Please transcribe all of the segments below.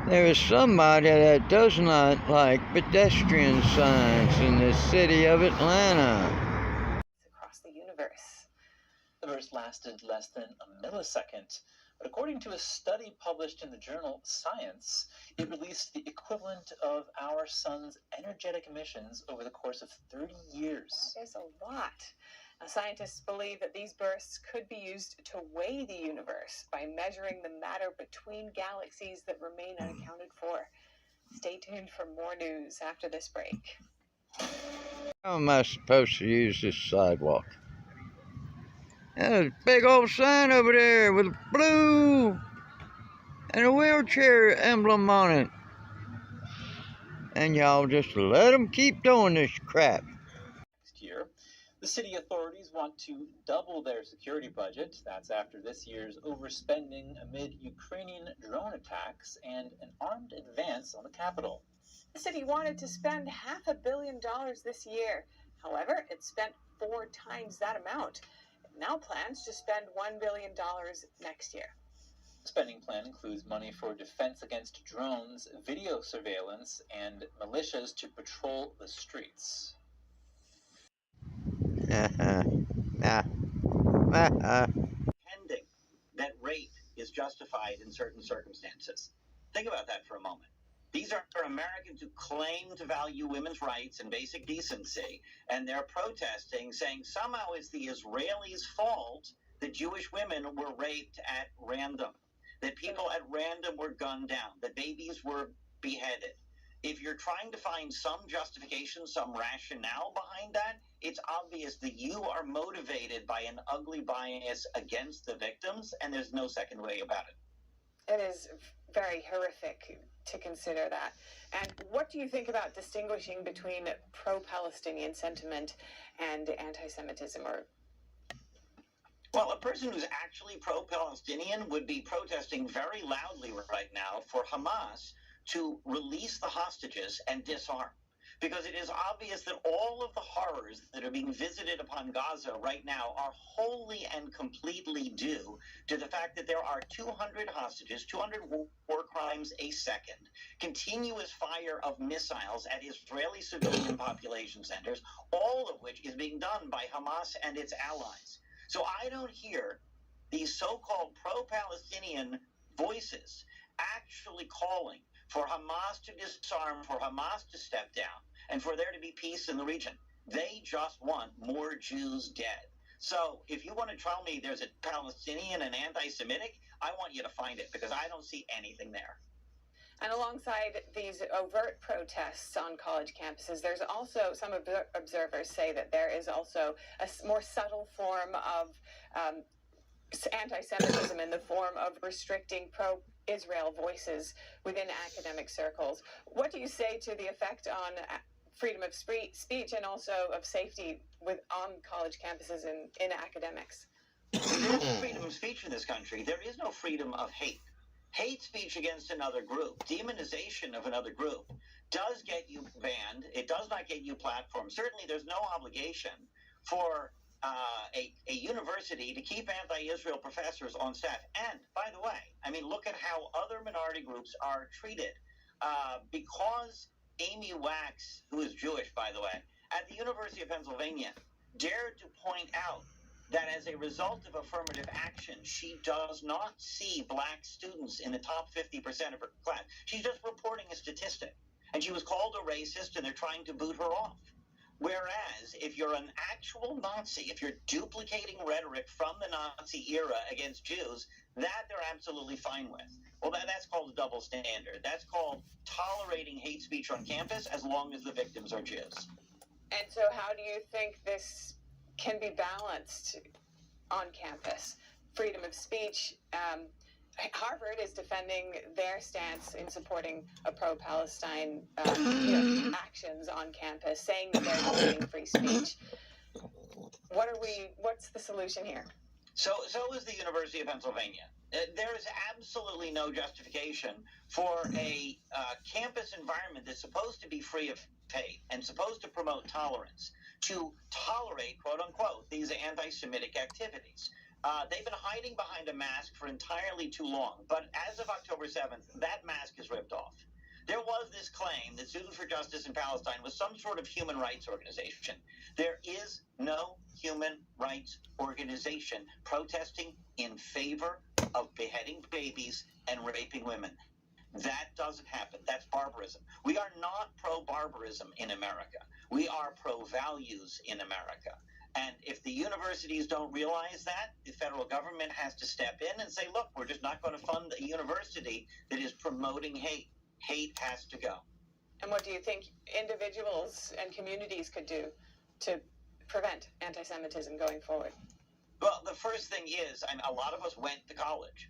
There is somebody that does not like pedestrian signs in the city of Atlanta. Across the universe. The burst lasted less than a millisecond, but according to a study published in the journal Science, it released the equivalent of our sun's energetic emissions over the course of 30 years. That is a lot. Now, scientists believe that these bursts could be used to weigh the universe by measuring the matter between galaxies that remain unaccounted for. Stay tuned for more news after this break. How am I supposed to use this sidewalk? There's a big old sign over there with a blue and a wheelchair emblem on it. And y'all just let them keep doing this crap. Next year, the city authorities want to double their security budget. That's after this year's overspending amid Ukrainian drone attacks and an armed advance on the capital. The city wanted to spend $500 million this year. However, it spent 4 times that amount. It now plans to spend $1 billion next year. The spending plan includes money for defense against drones, video surveillance, and militias to patrol the streets. Pretending that rape is justified in certain circumstances. Think about that for a moment. These are Americans who claim to value women's rights and basic decency, and they're protesting, saying somehow it's the Israelis' fault that Jewish women were raped at random, that people at random were gunned down, that babies were beheaded. If you're trying to find some justification, some rationale behind that, it's obvious that you are motivated by an ugly bias against the victims, and there's no second way about it. It is very horrific to consider that. And what do you think about distinguishing between pro-Palestinian sentiment and anti-Semitism? Well, a person who's actually pro-Palestinian would be protesting very loudly right now for Hamas to release the hostages and disarm. Because it is obvious that all of the horrors that are being visited upon Gaza right now are wholly and completely due to the fact that there are 200 hostages, 200 war crimes a second, continuous fire of missiles at Israeli civilian population centers, all of which is being done by Hamas and its allies. So I don't hear these so-called pro-Palestinian voices actually calling for Hamas to disarm, for Hamas to step down, and for there to be peace in the region. They just want more Jews dead. So if you want to tell me there's a Palestinian and anti-Semitic, I want you to find it, because I don't see anything there. And alongside these overt protests on college campuses, there's also, some observers say that there is also a more subtle form of anti-Semitism in the form of restricting pro-Israel voices within academic circles. What do you say to the effect on freedom of speech and also of safety on college campuses in academics? There is freedom of speech in this country. There is no freedom of hate. Hate speech against another group, demonization of another group, does get you banned. It does not get you platformed. Certainly, there's no obligation for a university to keep anti-Israel professors on staff. And, by the way, I mean, look at how other minority groups are treated. Because Amy Wax, who is Jewish, by the way, at the University of Pennsylvania, dared to point out that as a result of affirmative action, she does not see black students in the top 50% of her class. She's just reporting a statistic. And she was called a racist, and they're trying to boot her off. Whereas, if you're an actual Nazi, if you're duplicating rhetoric from the Nazi era against Jews, that they're absolutely fine with. Well, that's called a double standard. That's called tolerating hate speech on campus as long as the victims are Jews. And so how do you think this can be balanced on campus? Freedom of speech. Harvard is defending their stance in supporting a pro-Palestine actions on campus, saying that they're defending free speech. What's the solution here? So is the University of Pennsylvania. There is absolutely no justification for a campus environment that's supposed to be free of hate and supposed to promote tolerance to tolerate, quote unquote, these anti-Semitic activities. They've been hiding behind a mask for entirely too long. But as of October 7th, that mask is ripped off. There was this claim that Students for Justice in Palestine was some sort of human rights organization. There is no human rights organization protesting in favor of beheading babies and raping women. That doesn't happen. That's barbarism. We are not pro-barbarism in America. We are pro-values in America. And if the universities don't realize that, the federal government has to step in and say, look, we're just not going to fund a university that is promoting hate. Hate has to go. And what do you think individuals and communities could do to prevent anti-Semitism going forward? Well, the first thing is, a lot of us went to college,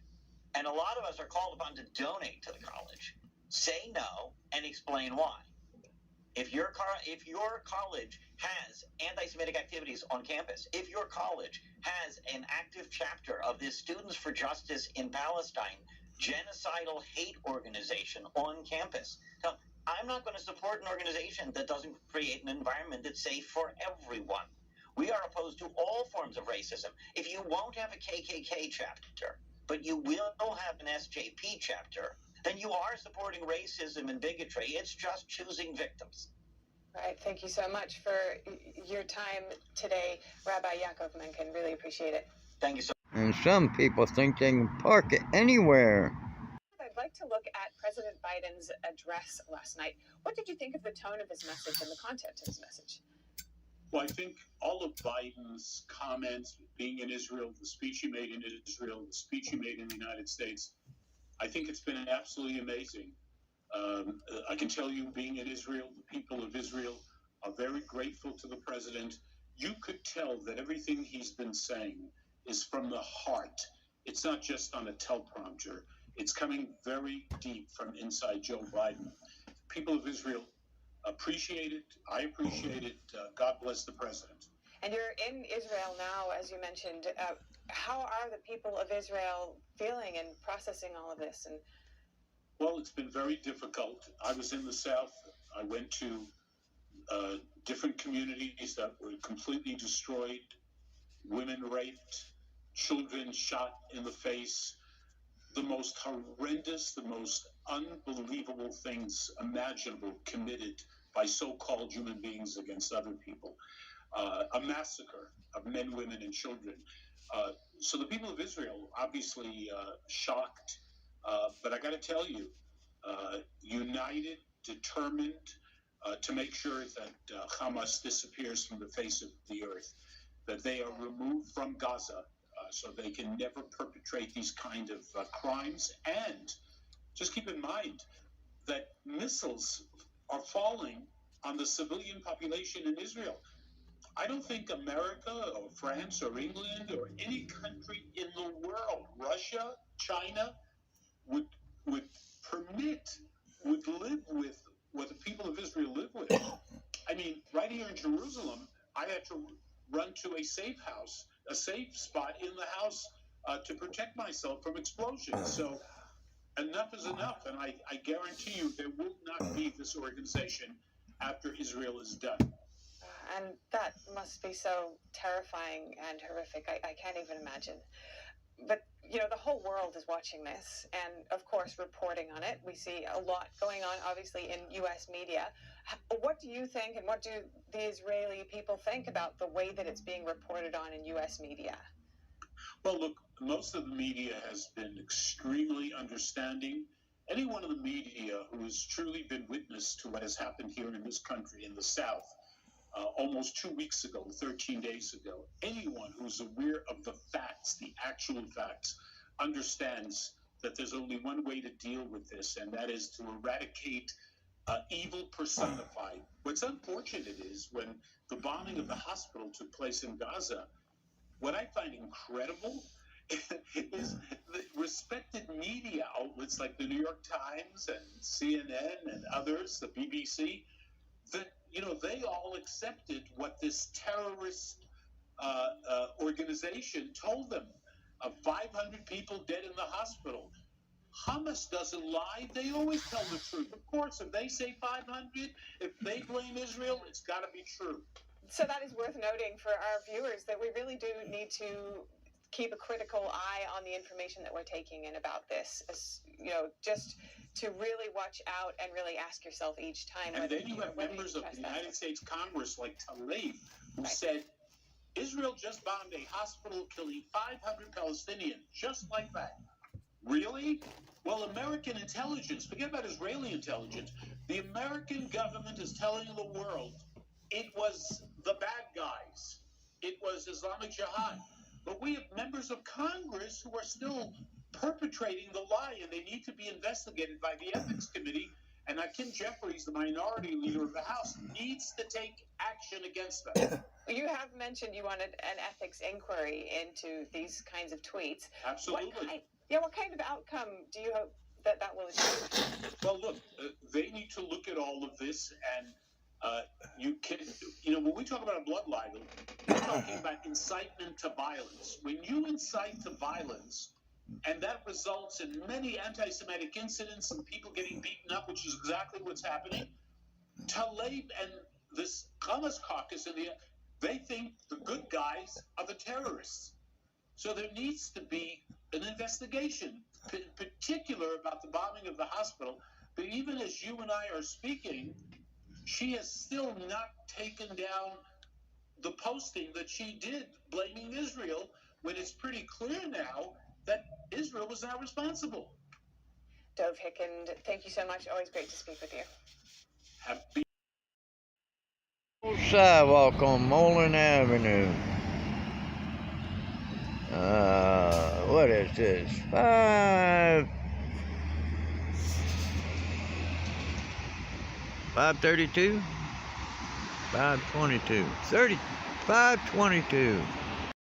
and a lot of us are called upon to donate to the college. Say no and explain why. If your college has anti-Semitic activities on campus, if your college has an active chapter of this Students for Justice in Palestine genocidal hate organization on campus, now, I'm not going to support an organization that doesn't create an environment that's safe for everyone. We are opposed to all forms of racism. If you won't have a KKK chapter, but you will have an SJP chapter, then you are supporting racism and bigotry. It's just choosing victims. Right. Thank you so much for your time today, Rabbi Yaakov Menken. Really appreciate it. Thank you so much. And some people think they can park it anywhere. I'd like to look at President Biden's address last night. What did you think of the tone of his message and the content of his message? Well, I think all of Biden's comments, being in Israel, the speech he made in Israel, the speech he made in the United States, I think it's been absolutely amazing. I can tell you, being in Israel, the people of Israel are very grateful to the president. You could tell that everything he's been saying is from the heart. It's not just on a teleprompter. It's coming very deep from inside Joe Biden. People of Israel appreciate it. I appreciate it. God bless the president. And you're in Israel now, as you mentioned. How are the people of Israel feeling and processing all of this? And well, it's been very difficult. I was in the South. I went to different communities that were completely destroyed, women raped, children shot in the face, the most horrendous, the most unbelievable things imaginable committed by so-called human beings against other people. A massacre of men, women, and children. So the people of Israel, obviously shocked, but I got to tell you, united, determined to make sure that Hamas disappears from the face of the earth, that they are removed from Gaza so they can never perpetrate these kind of crimes. And just keep in mind that missiles are falling on the civilian population in Israel. I don't think America or France or England or any country in the world, Russia, China, would permit, would live with what the people of Israel live with. I mean, right here in Jerusalem, I had to run to a safe house, a safe spot in the house to protect myself from explosions. So enough is enough. And I guarantee you there will not be this organization after Israel is done. And that must be so terrifying and horrific. I can't even imagine. But, you know, the whole world is watching this and, of course, reporting on it. We see a lot going on, obviously, in U.S. media. What do you think and what do the Israeli people think about the way that it's being reported on in U.S. media? Well, look, most of the media has been extremely understanding. Anyone in the media who has truly been witness to what has happened here in this country, in the South, almost 2 weeks ago, 13 days ago, anyone who's aware of the facts, the actual facts, understands that there's only one way to deal with this, and that is to eradicate evil personified. What's unfortunate is when the bombing of the hospital took place in Gaza, what I find incredible is the respected media outlets like the New York Times and CNN and others, the BBC, that, you know, they all accepted what this terrorist organization told them. 500 people dead in the hospital. Hamas doesn't lie. They always tell the truth. Of course, if they say 500, if they blame Israel, it's got to be true. So that is worth noting for our viewers that we really do need to keep a critical eye on the information that we're taking in about this, as, you know, just to really watch out and really ask yourself each time. And whether, then you have whether you members of trust the that United source. States Congress like Tlaib, who Right. said, Israel just bombed a hospital, killing 500 Palestinians, just like that. Really? Well, American intelligence, forget about Israeli intelligence, the American government is telling the world it was the bad guys. It was Islamic Jihad. But we have members of Congress who are still perpetrating the lie, and they need to be investigated by the Ethics Committee. And Kim Jeffries, the minority leader of the House, needs to take action against them. You have mentioned you wanted an ethics inquiry into these kinds of tweets. Absolutely. What kind of outcome do you hope that will achieve? Well, look, they need to look at all of this, and when we talk about a blood libel, we're talking about incitement to violence. When you incite to violence, and that results in many anti-Semitic incidents and people getting beaten up, which is exactly what's happening, Tlaib and this Hamas caucus they think the good guys are the terrorists. So there needs to be an investigation, in particular about the bombing of the hospital. But even as you and I are speaking, she has still not taken down the posting that she did blaming Israel, when it's pretty clear now that Israel was not responsible. Dov Hikind, thank you so much. Always great to speak with you. Happy Sidewalk on Moreland Avenue. What is this? 5:32? 5:22. 5:22.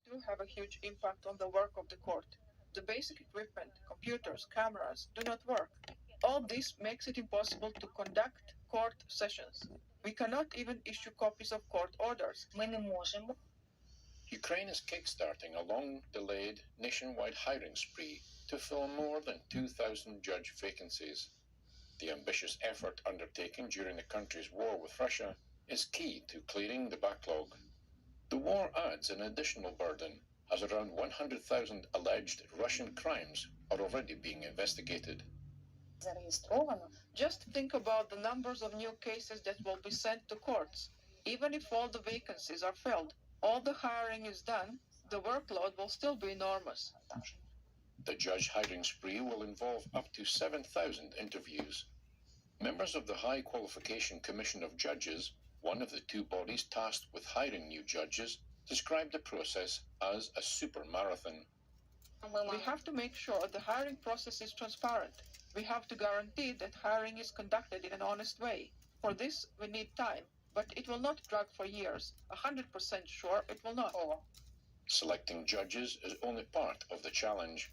Do have a huge impact on the work of the court. The basic equipment, computers, cameras, do not work. All this makes it impossible to conduct court sessions. We cannot even issue copies of court orders. Ми не можемо. Ukraine is kickstarting a long-delayed nationwide hiring spree to fill more than 2,000 judge vacancies. The ambitious effort undertaken during the country's war with Russia is key to clearing the backlog. The war adds an additional burden, as around 100,000 alleged Russian crimes are already being investigated. Зареєстровано. Just think about the numbers of new cases that will be sent to courts. Even if all the vacancies are filled, all the hiring is done, the workload will still be enormous. The judge hiring spree will involve up to 7,000 interviews. Members of the High Qualification Commission of Judges, one of the two bodies tasked with hiring new judges, described the process as a super marathon. We have to make sure the hiring process is transparent. We have to guarantee that hiring is conducted in an honest way. For this, we need time, but it will not drag for years. 100% sure it will not. Selecting judges is only part of the challenge.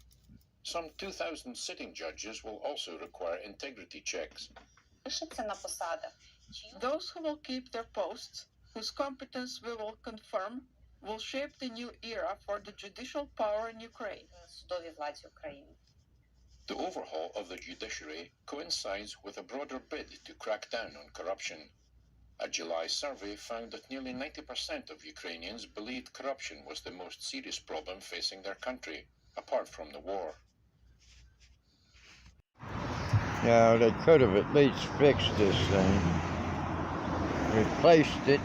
Some 2,000 sitting judges will also require integrity checks. Пишеться на посадах. Those who will keep their posts, whose competence we will confirm, will shape the new era for the judicial power in Ukraine. Судовій владі України. The overhaul of the judiciary coincides with a broader bid to crack down on corruption. A July survey found that nearly 90% of Ukrainians believed corruption was the most serious problem facing their country, apart from the war. Yeah, they could have at least fixed this thing. Replaced it.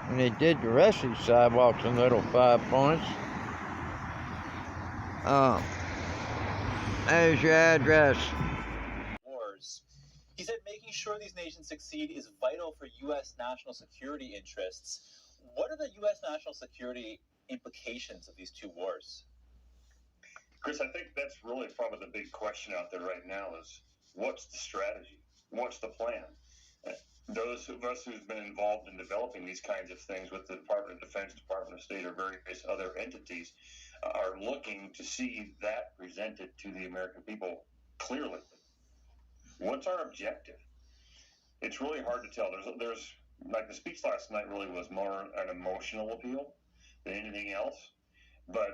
And they did the rest of the sidewalks in little 5 points. There's your address. Wars. He said making sure these nations succeed is vital for U.S. national security interests. What are the U.S. national security implications of these two wars? Chris, I think that's really probably the big question out there right now is what's the strategy? What's the plan? Those of us who've been involved in developing these kinds of things with the Department of Defense, Department of State, or various other entities are looking to see that presented to the American people clearly. What's our objective? It's really hard to tell. There's like the speech last night really was more an emotional appeal than anything else, but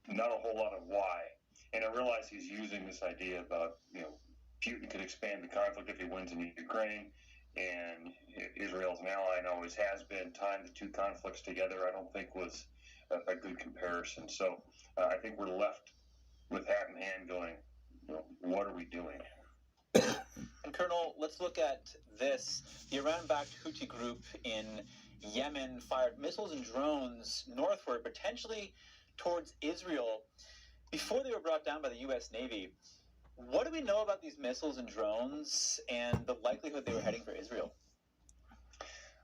not a whole lot of why. And I realize he's using this idea about, Putin could expand the conflict if he wins in Ukraine, and Israel's an ally and always has been. Tying the two conflicts together, I don't think was a good comparison. So I think we're left with hat in hand going, what are we doing? And Colonel, let's look at this. The Iran-backed Houthi group in Yemen fired missiles and drones northward, potentially towards Israel, before they were brought down by the U.S. Navy. What do we know about these missiles and drones and the likelihood they were heading for Israel?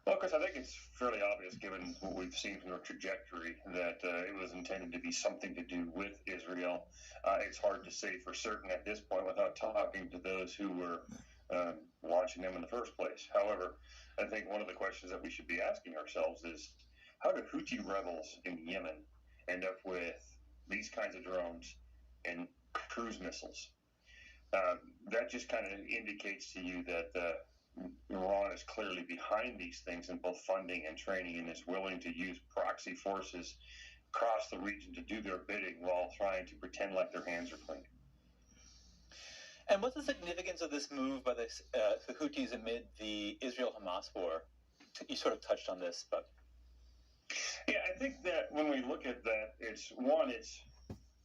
Well, Chris, I think it's fairly obvious, given what we've seen from their trajectory, that it was intended to be something to do with Israel. It's hard to say for certain at this point without talking to those who were launching them in the first place. However, I think one of the questions that we should be asking ourselves is, how do Houthi rebels in Yemen end up with these kinds of drones and cruise missiles? That just kind of indicates to you that Iran is clearly behind these things in both funding and training, and is willing to use proxy forces across the region to do their bidding while trying to pretend like their hands are clean. And what's the significance of this move by the Houthis amid the Israel-Hamas war? You sort of touched on this, but... Yeah, I think that when we look at that, it's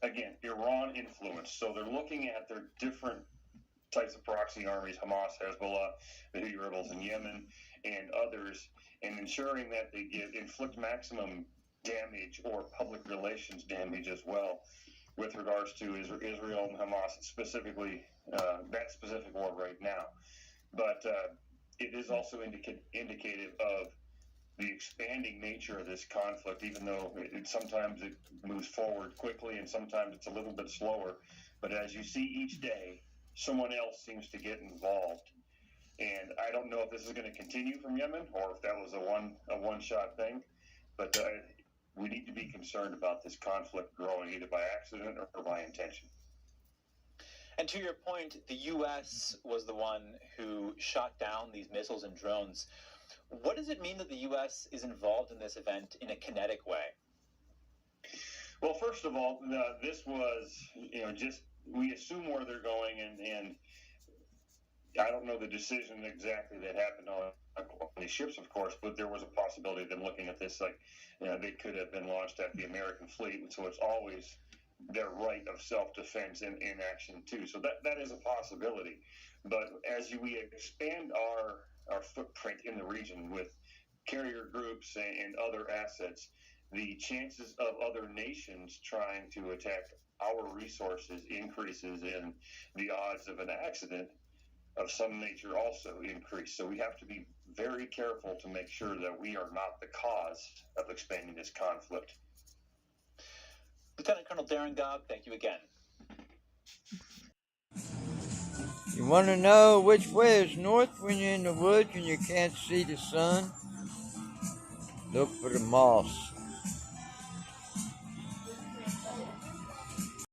again, Iran influence. So they're looking at their different types of proxy armies, Hamas, Hezbollah, the Houthi rebels in Yemen, and others, and ensuring that they inflict maximum damage or public relations damage as well with regards to Israel and Hamas, specifically that specific war right now. But it is also indicative of the expanding nature of this conflict, even though sometimes it moves forward quickly and sometimes it's a little bit slower. But as you see each day, someone else seems to get involved. And I don't know if this is going to continue from Yemen or if that was a one-shot thing. But we need to be concerned about this conflict growing either by accident or by intention. And to your point, the U.S. was the one who shot down these missiles and drones. What does it mean that the U.S. is involved in this event in a kinetic way? Well, first of all, this was, just we assume where they're going, and I don't know the decision exactly that happened on the ships, of course, but there was a possibility of them looking at this like, they could have been launched at the American fleet, so it's always their right of self-defense in action too. So that is a possibility. But as we expand our footprint in the region with carrier groups and other assets, the chances of other nations trying to attack our resources increases, and the odds of an accident of some nature also increase. So we have to be very careful to make sure that we are not the cause of expanding this conflict. Lieutenant Colonel Darren Gobb, thank you again. You want to know which way is north when you're in the woods and you can't see the sun? Look for the moss.